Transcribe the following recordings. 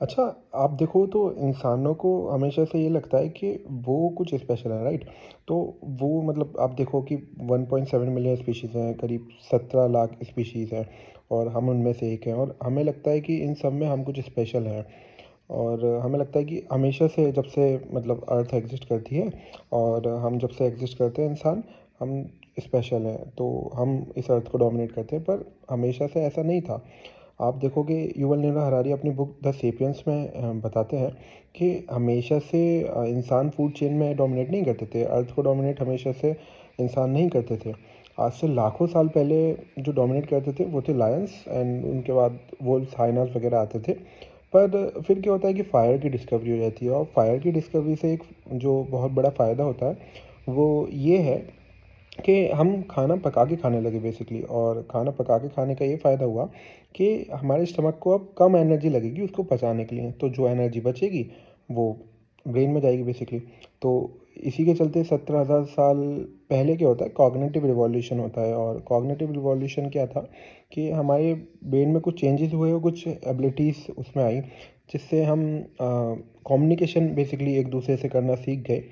अच्छा, आप देखो तो इंसानों को हमेशा से ये लगता है कि वो कुछ स्पेशल है, राइट? तो वो मतलब आप देखो कि 1.7 मिलियन स्पीशीज़ हैं, करीब 17 लाख स्पीशीज़ हैं और हम उनमें से एक हैं और हमें लगता है कि इन सब में हम कुछ स्पेशल हैं। और हमें लगता है कि हमेशा से जब से मतलब अर्थ एग्ज़िस्ट करती है और हम जब से एग्ज़िस्ट करते हैं इंसान, हम स्पेशल हैं। तो हम इस अर्थ को डोमिनेट करते हैं, पर हमेशा से ऐसा नहीं था। आप देखोगे युवल नोआ हरारी अपनी बुक द सेपियंस में बताते हैं कि हमेशा से इंसान फूड चेन में डोमिनेट नहीं करते थे। अर्थ को डोमिनेट हमेशा से इंसान नहीं करते थे। आज से लाखों साल पहले जो डोमिनेट करते थे वो थे लायंस, एंड उनके बाद वुल्व्स, हाइनास वगैरह आते थे। पर फिर क्या होता है कि फ़ायर की डिस्कवरी हो जाती है और फायर की डिस्कवरी से एक जो बहुत बड़ा फ़ायदा होता है वो ये है कि हम खाना पका के खाने लगे बेसिकली। और खाना पका के खाने का ये फ़ायदा हुआ कि हमारे स्टमक को अब कम एनर्जी लगेगी उसको पचाने के लिए, तो जो एनर्जी बचेगी वो ब्रेन में जाएगी बेसिकली। तो इसी के चलते 17,000 साल पहले क्या होता है, कॉग्निटिव रिवॉल्यूशन होता है। और कॉग्निटिव रिवॉल्यूशन क्या था कि हमारे ब्रेन में कुछ चेंजेस हुए और कुछ एबिलिटीज़ उसमें आई, जिससे हम कम्युनिकेशन बेसिकली एक दूसरे से करना सीख गए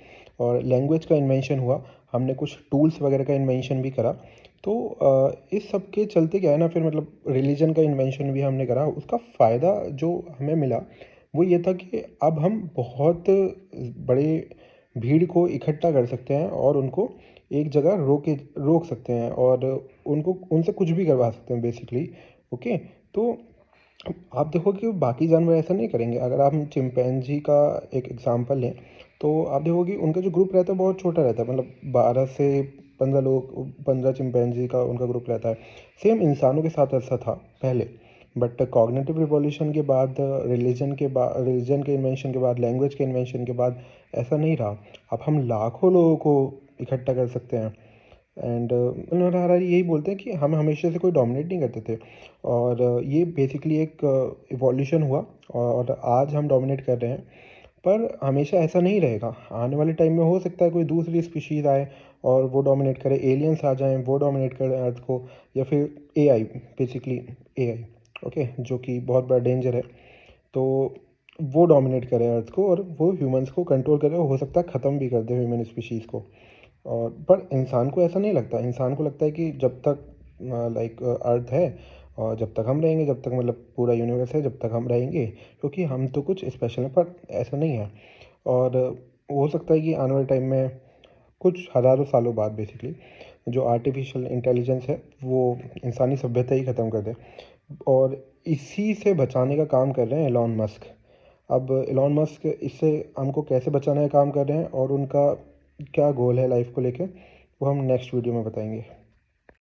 और लैंग्वेज का इन्वेंशन हुआ। हमने कुछ टूल्स वगैरह का इन्वेंशन भी करा। तो इस सब के चलते क्या है ना, फिर मतलब रिलीजन का इन्वेंशन भी हमने करा। उसका फ़ायदा जो हमें मिला वो ये था कि अब हम बहुत बड़े भीड़ को इकट्ठा कर सकते हैं और उनको एक जगह रोक सकते हैं और उनको उनसे कुछ भी करवा सकते हैं बेसिकली। ओके। तो आप देखो कि बाकी जानवर ऐसा नहीं करेंगे। अगर आप चिंपैंजी का एक एग्जांपल लें तो आप देखोगे उनका जो ग्रुप रहता है बहुत छोटा रहता है, मतलब 12 से 15 लोग, 15 चिंपैंजी का उनका ग्रुप रहता है। सेम इंसानों के साथ ऐसा था पहले, बट कॉग्निटिव रिवॉल्यूशन के बाद, रिलीजन के इन्वेंशन के बाद, लैंग्वेज के इन्वेंशन के बाद ऐसा नहीं रहा। अब हम लाखों लोगों को इकट्ठा कर सकते हैं। एंड उन्होंने हरारी यही बोलते हैं कि हम हमेशा से कोई डोमिनेट नहीं करते थे और ये बेसिकली एक इवोल्यूशन हुआ और आज हम डोमिनेट कर रहे हैं। पर हमेशा ऐसा नहीं रहेगा। आने वाले टाइम में हो सकता है कोई दूसरी स्पीशीज़ आए और वो डोमिनेट करे, एलियंस आ जाएं वो डोमिनेट करें अर्थ को, या फिर एआई, बेसिकली एआई, ओके, जो कि बहुत बड़ा डेंजर है। तो वो डोमिनेट करे अर्थ को और वो ह्यूमंस को कंट्रोल करे, हो सकता है ख़त्म भी कर दे ह्यूमन स्पीशीज़ को। और पर इंसान को ऐसा नहीं लगता। इंसान को लगता है कि जब तक लाइक अर्थ है और जब तक हम रहेंगे, जब तक मतलब पूरा यूनिवर्स है, जब तक हम रहेंगे, क्योंकि हम तो कुछ स्पेशल हैं। पर ऐसा नहीं है। और हो सकता है कि आने वाले टाइम में कुछ हज़ारों सालों बाद बेसिकली जो आर्टिफिशियल इंटेलिजेंस है वो इंसानी सभ्यता ही ख़त्म कर दे। और इसी से बचाने का काम कर रहे हैं एलॉन मस्क। अब एलॉन मस्क इससे हमको कैसे बचाने का काम कर रहे हैं और उनका क्या गोल है लाइफ को लेके, वो हम नेक्स्ट वीडियो में बताएंगे।